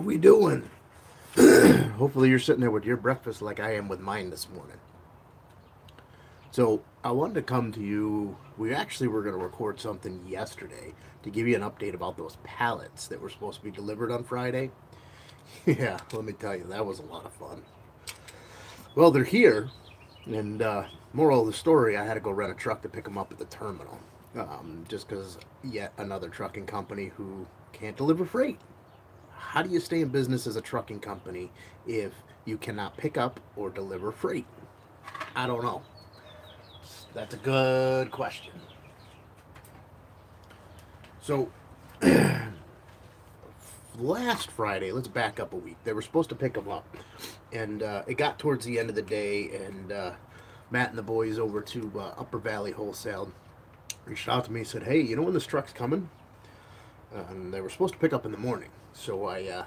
What we doing? Hopefully you're sitting there with your breakfast like I am with mine this morning. So I wanted to come to you. We actually were going to record something yesterday to give you an update about those pallets that were supposed to be delivered on Friday. Yeah, let me tell you, that was a lot of fun. Well, they're here, and moral of the story, I had to go rent a truck to pick them up at the terminal. Just because yet another trucking company who can't deliver freight. How do you stay in business as a trucking company if you cannot pick up or deliver freight? I don't know. That's a good question. So, last Friday, let's back up a week. They were supposed to pick them up, and it got towards the end of the day, and Matt and the boys over to Upper Valley Wholesale reached out to me and said, "Hey, you know when this truck's coming?" And they were supposed to pick up in the morning. So I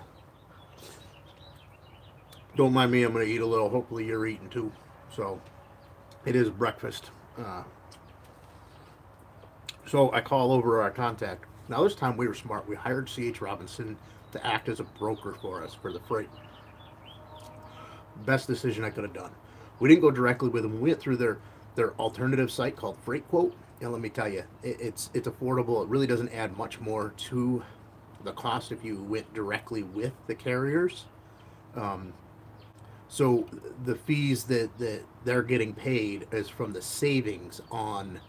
don't mind me. I'm going to eat a little. Hopefully you're eating too. So it is breakfast. Uh, so I call over our contact. Now this time we were smart. We hired C.H. Robinson to act as a broker for us for the freight. Best decision I could have done. We didn't go directly with them. We went through their alternative site called Freight Quote. And let me tell you, it's affordable. It really doesn't add much more to the cost if you went directly with the carriers. Um, so the fees that they're getting paid is from the savings on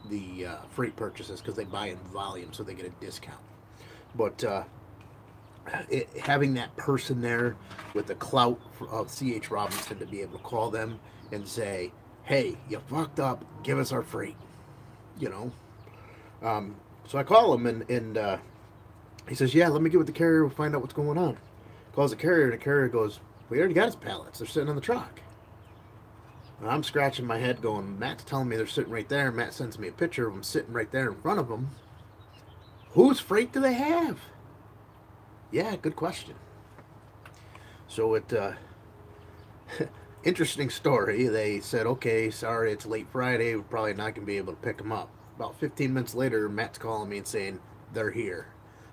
the freight purchases because they buy in volume, so they get a discount. But having that person there with the clout of C.H. Robinson to be able to call them and say, "Hey, you fucked up. Give us our freight." You know. So I call him and he says, "Yeah, let me get with the carrier. We'll find out what's going on." Calls the carrier and the carrier goes, "We already got his pallets. They're sitting on the truck." And I'm scratching my head, going, "Matt's telling me they're sitting right there." Matt sends me a picture of them sitting right there in front of them. Whose freight do they have? Yeah, good question. So interesting story. They said, "Okay, sorry, it's late Friday. We're probably not going to be able to pick them up." About 15 minutes later, Matt's calling me and saying, "They're here."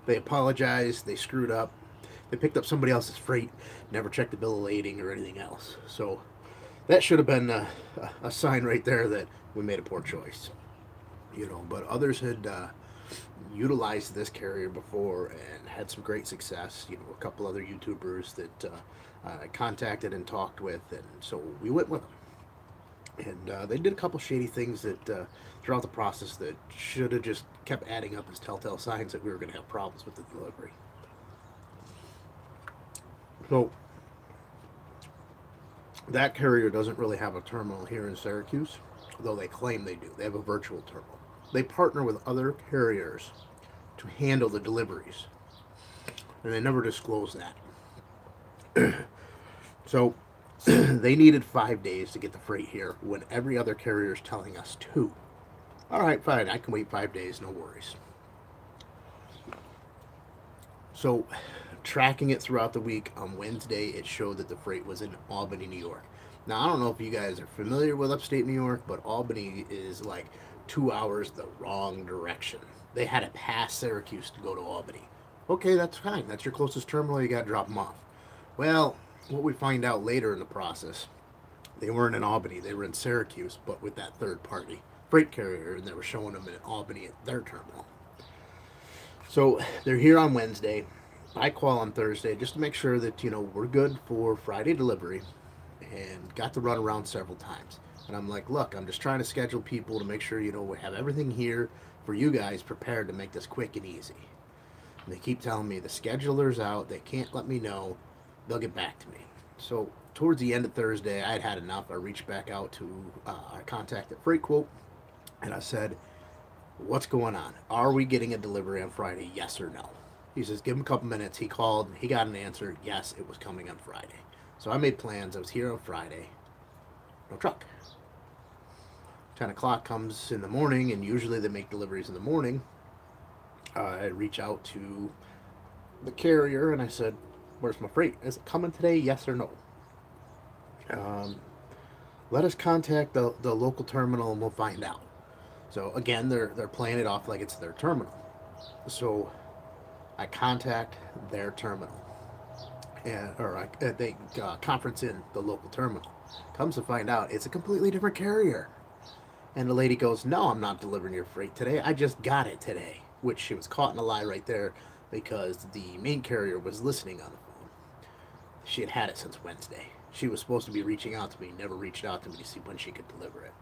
They apologized. They screwed up. They picked up somebody else's freight, never checked the bill of lading or anything else. So that should have been a sign right there that we made a poor choice. But others had utilized this carrier before and had some great success. A couple other YouTubers that I contacted and talked with, and so we went with them. And they did a couple shady things that throughout the process that should have just kept adding up as telltale signs that we were going to have problems with the delivery. So that carrier doesn't really have a terminal here in Syracuse, though they claim they do. They have a virtual terminal. They partner with other carriers to handle the deliveries, and they never disclose that. So they needed 5 days to get the freight here when every other carrier is telling us two. All right, fine, I can wait 5 days, no worries. So, tracking it throughout the week, on Wednesday, it showed that the freight was in Albany, New York. Now, I don't know if you guys are familiar with upstate New York, but Albany is like 2 hours the wrong direction. They had to pass Syracuse to go to Albany. Okay, that's fine. That's your closest terminal. You got to drop them off. Well, what we find out later in the process, they weren't in Albany. They were in Syracuse, but with that third party freight carrier, and they were showing them in Albany at their terminal. So they're here on Wednesday. I call on Thursday just to make sure that we're good for Friday delivery, and got to run around several times. And I'm like, look, I'm just trying to schedule people to make sure we have everything here for you guys prepared to make this quick and easy. And they keep telling me the scheduler's out. They can't let me know. They'll get back to me. So towards the end of Thursday, I had enough. I reached back out to our contact at Freight Quote, and I said, "What's going on? Are we getting a delivery on Friday? Yes or no?" He says, "Give him a couple minutes." He called. He got an answer. Yes, it was coming on Friday. So I made plans. I was here on Friday. No truck. 10 o'clock comes in the morning, and usually they make deliveries in the morning. I reach out to the carrier, and I said, "Where's my freight? Is it coming today? Yes or no?" Um, Let us contact the local terminal, and we'll find out. So again, they're playing it off like it's their terminal. So I contact their terminal. and or they conference in the local terminal. Comes to find out, it's a completely different carrier. And the lady goes, "No, I'm not delivering your freight today. I just got it today." Which she was caught in a lie right there because the main carrier was listening on the phone. She had it since Wednesday. She was supposed to be reaching out to me, never reached out to me to see when she could deliver it.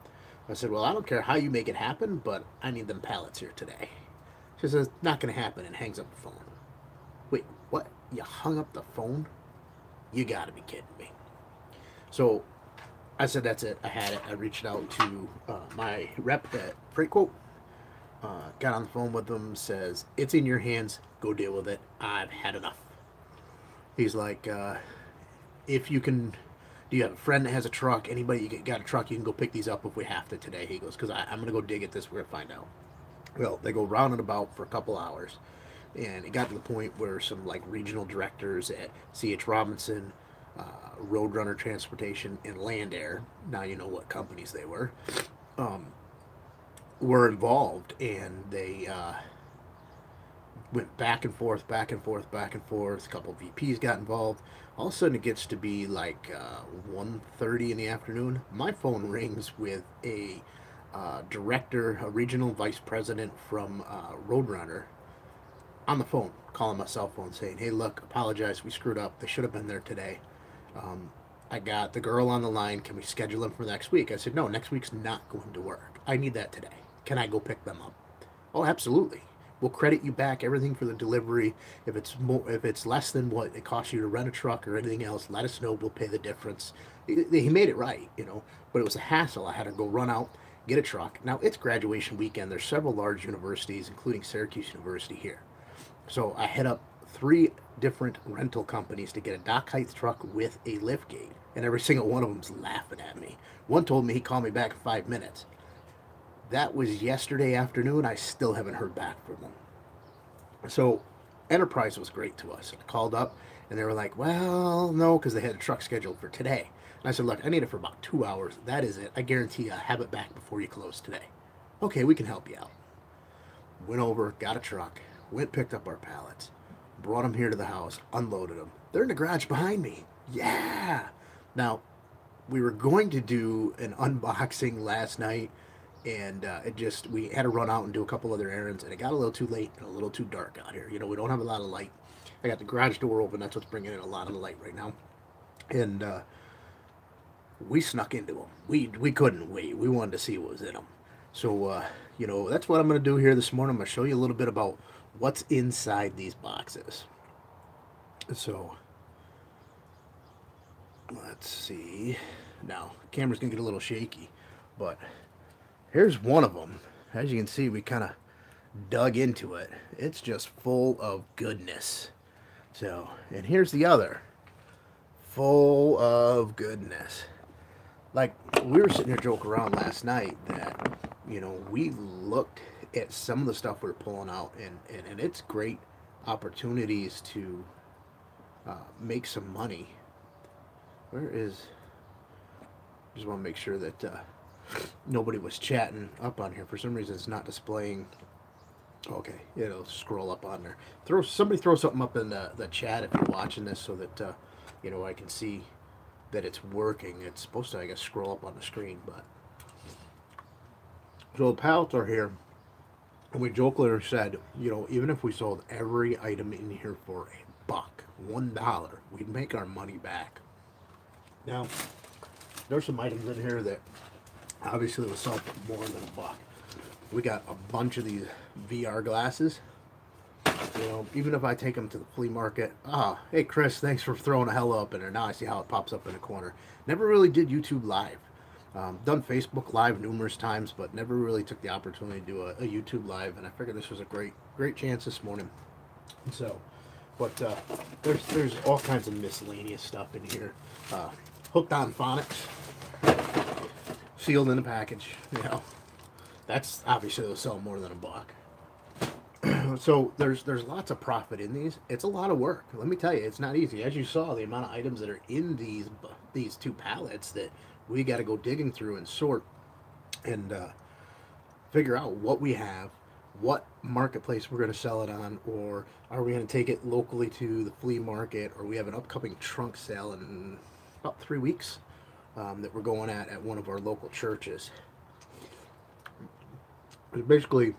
I said, "Well, I don't care how you make it happen, but I need them pallets here today." She says, "Not going to happen," and hangs up the phone. Wait, what? You hung up the phone? You got to be kidding me. So I said, "That's it. I had it." I reached out to my rep at Freight Quote, got on the phone with him, says, "It's in your hands. Go deal with it. I've had enough." He's like, "If you can, do you have a friend that has a truck? Anybody you got a truck? You can go pick these up if we have to today." He goes, "Because I'm going to go dig at this. We're going to find out." Well, they go round and about for a couple hours. And it got to the point where some like regional directors at C.H. Robinson, Roadrunner Transportation, and Land Air, now you know what companies they were involved. And they went back and forth, back and forth, back and forth. A couple of VPs got involved. All of a sudden, it gets to be like 1:30 in the afternoon. My phone rings with a director, a regional vice president from Roadrunner, on the phone, calling my cell phone, saying, "Hey, look, apologize, we screwed up. They should have been there today. Um, I got the girl on the line. Can we schedule them for next week?" I said, "No, next week's not going to work. I need that today. Can I go pick them up?" "Oh, absolutely. We'll credit you back everything for the delivery. If it's less than what it costs you to rent a truck or anything else, let us know. We'll pay the difference." He made it right, but it was a hassle. I had to go run out, get a truck. Now it's graduation weekend. There's several large universities, including Syracuse University here. So I hit up three different rental companies to get a dock height truck with a lift gate, and every single one of them's laughing at me. One told me he'd call me back in 5 minutes. That was yesterday afternoon. I still haven't heard back from them. So Enterprise was great to us. I called up, and they were like, "Well, no," because they had a truck scheduled for today. And I said, "Look, I need it for about 2 hours. That is it. I guarantee you, I have it back before you close today." "Okay, we can help you out." Went over, got a truck, went picked up our pallets, brought them here to the house, unloaded them. They're in the garage behind me. Yeah. Now, we were going to do an unboxing last night, and we had to run out and do a couple other errands, and it got a little too late and a little too dark out here. We don't have a lot of light. I got the garage door open. That's what's bringing in a lot of the light right now. And we snuck into them. We couldn't wait. We wanted to see what was in them. So, that's what I'm going to do here this morning. I'm going to show you a little bit about what's inside these boxes. So, let's see. Now, the camera's going to get a little shaky, but here's one of them. As you can see, we kind of dug into it. It's just full of goodness. So, and here's the other. Full of goodness. Like, we were sitting here joking around last night that, we looked at some of the stuff we are pulling out, and it's great opportunities to make some money. Where is. Just want to make sure that nobody was chatting up on here. For some reason, it's not displaying. Okay, it'll scroll up on there. Somebody throw something up in the chat if you're watching this, so that I can see that it's working. It's supposed to, I guess, scroll up on the screen, but so the pallets are here. And we jokingly said, even if we sold every item in here for $1, $1, we'd make our money back. Now, there's some items in here that obviously will sell for more than $1. We got a bunch of these VR glasses. Even if I take them to the flea market. Hey Chris, thanks for throwing a hello up in there. Now I see how it pops up in the corner. Never really did YouTube Live. Done Facebook Live numerous times, but never really took the opportunity to do a YouTube Live. And I figured this was a great chance this morning. So, but there's all kinds of miscellaneous stuff in here. Hooked on phonics, sealed in the package. That's obviously they'll sell more than $1. So there's lots of profit in these. It's a lot of work. Let me tell you, it's not easy. As you saw, the amount of items that are in these two pallets that we got to go digging through and sort and figure out what we have, what marketplace we're going to sell it on, or are we going to take it locally to the flea market, or we have an upcoming trunk sale in about 3 weeks that we're going at one of our local churches. It's basically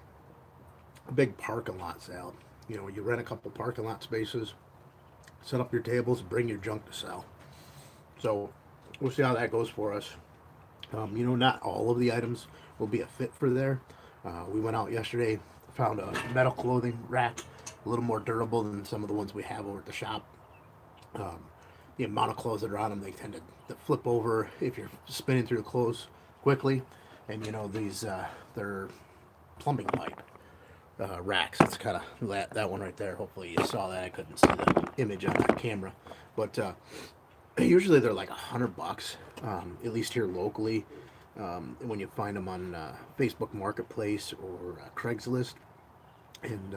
a big parking lot sale. You know, you rent a couple parking lot spaces, set up your tables, bring your junk to sell. So we'll see how that goes for us. You know, not all of the items will be a fit for there. We went out yesterday, found a metal clothing rack, a little more durable than some of the ones we have over at the shop. Um, the amount of clothes that are on them, they tend to flip over if you're spinning through the clothes quickly. And you know, they're plumbing pipe racks. It's kind of that one right there. Hopefully you saw that. I couldn't see the image on that camera, but usually they're like $100, at least here locally. When you find them on Facebook Marketplace or Craigslist, and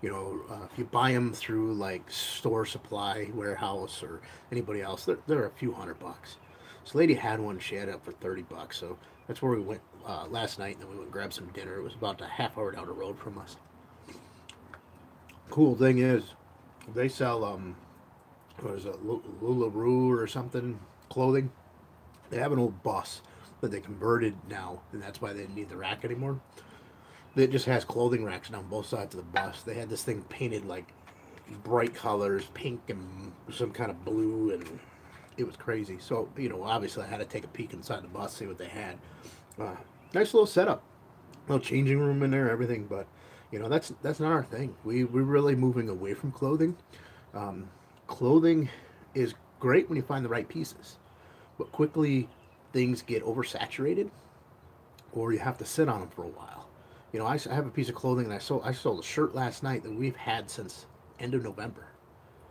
if you buy them through like Store Supply Warehouse or anybody else, they're a few $100. This lady had one; she had it up for $30. So that's where we went last night. And then we went and grabbed some dinner. It was about a half hour down the road from us. Cool thing is, they sell what is it, Lularoo or something clothing. They have an old bus that they converted now, and that's why they didn't need the rack anymore. It just has clothing racks down both sides of the bus. They had this thing painted like bright colors, pink and some kind of blue, and it was crazy. So, you know, obviously I had to take a peek inside the bus, see what they had. Uh, Nice little setup, little changing room in there, everything. But you know, that's not our thing. We're really moving away from clothing. Um, Clothing is great when you find the right pieces, but quickly things get oversaturated, or you have to sit on them for a while. You know, I have a piece of clothing, and I sold a shirt last night that we've had since end of November,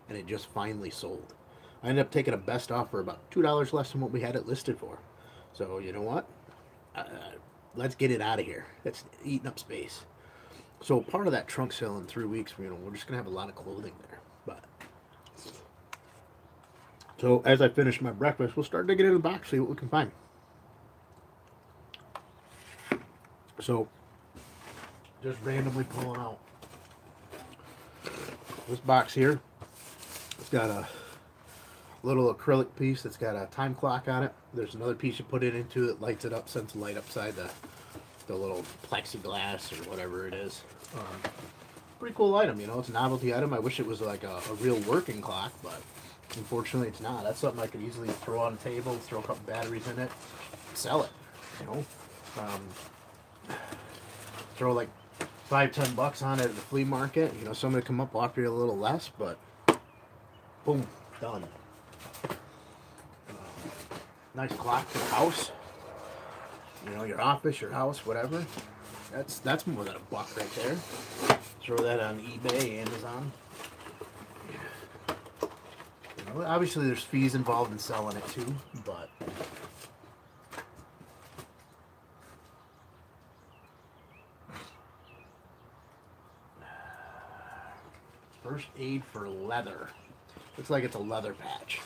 and it just finally sold. I ended up taking a best offer about $2 less than what we had it listed for. So you know what? Uh, let's get it out of here. It's eating up space. So part of that trunk sale in 3 weeks, you know, we're just gonna have a lot of clothing there. But so as I finish my breakfast, we'll start digging in the box, see what we can find. So just randomly pulling out this box here. It's got a little acrylic piece that's got a time clock on it. There's another piece you put it into that lights it up, sends light upside the little plexiglass or whatever it is. Pretty cool item, you know. It's a novelty item. I wish it was like a real working clock, but unfortunately it's not. That's something I could easily throw on a table, throw a couple batteries in it, sell it, you know. Throw like $5-10 on it at the flea market. You know, somebody come up, offer you a little less, but boom, done. Nice clock for the house. You know, your office, your house, whatever. That's more than $1 right there. Throw that on eBay, Amazon. You know, obviously, there's fees involved in selling it too, but first aid for leather. Looks like it's a leather patch.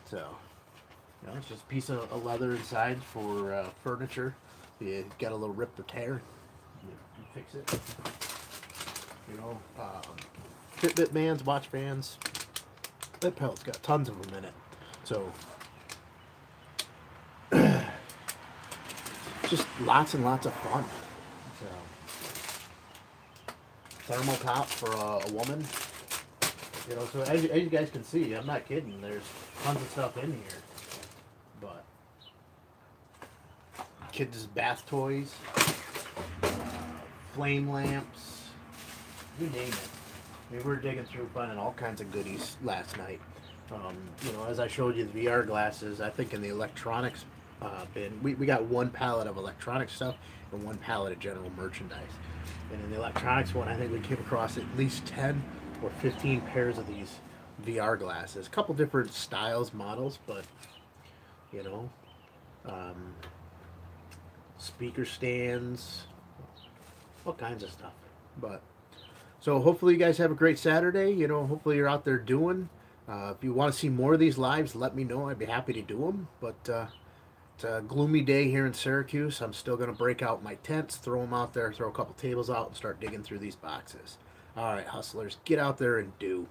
So, you know, it's just a piece of leather inside for furniture. You got a little rip or tear, you fix it. You know, Fitbit bands, watch bands. That pellet's got tons of them in it. So, just lots and lots of fun. So, thermal top for a woman. You know, so as you guys can see, I'm not kidding. There's tons of stuff in here. But kids' bath toys, flame lamps, you name it. I mean, we were digging through finding all kinds of goodies last night. You know, as I showed you the VR glasses, I think in the electronics bin, we got one pallet of electronic stuff and one pallet of general merchandise. And in the electronics one, I think we came across at least 10 or 15 pairs of these VR glasses. A couple different styles, models, but, you know, um, speaker stands, all kinds of stuff. But so hopefully you guys have a great Saturday. You know, hopefully you're out there doing. If you want to see more of these lives, let me know. I'd be happy to do them. But It's a gloomy day here in Syracuse. I'm still going to break out my tents, throw them out there, throw a couple tables out, and start digging through these boxes. All right, hustlers, get out there and do.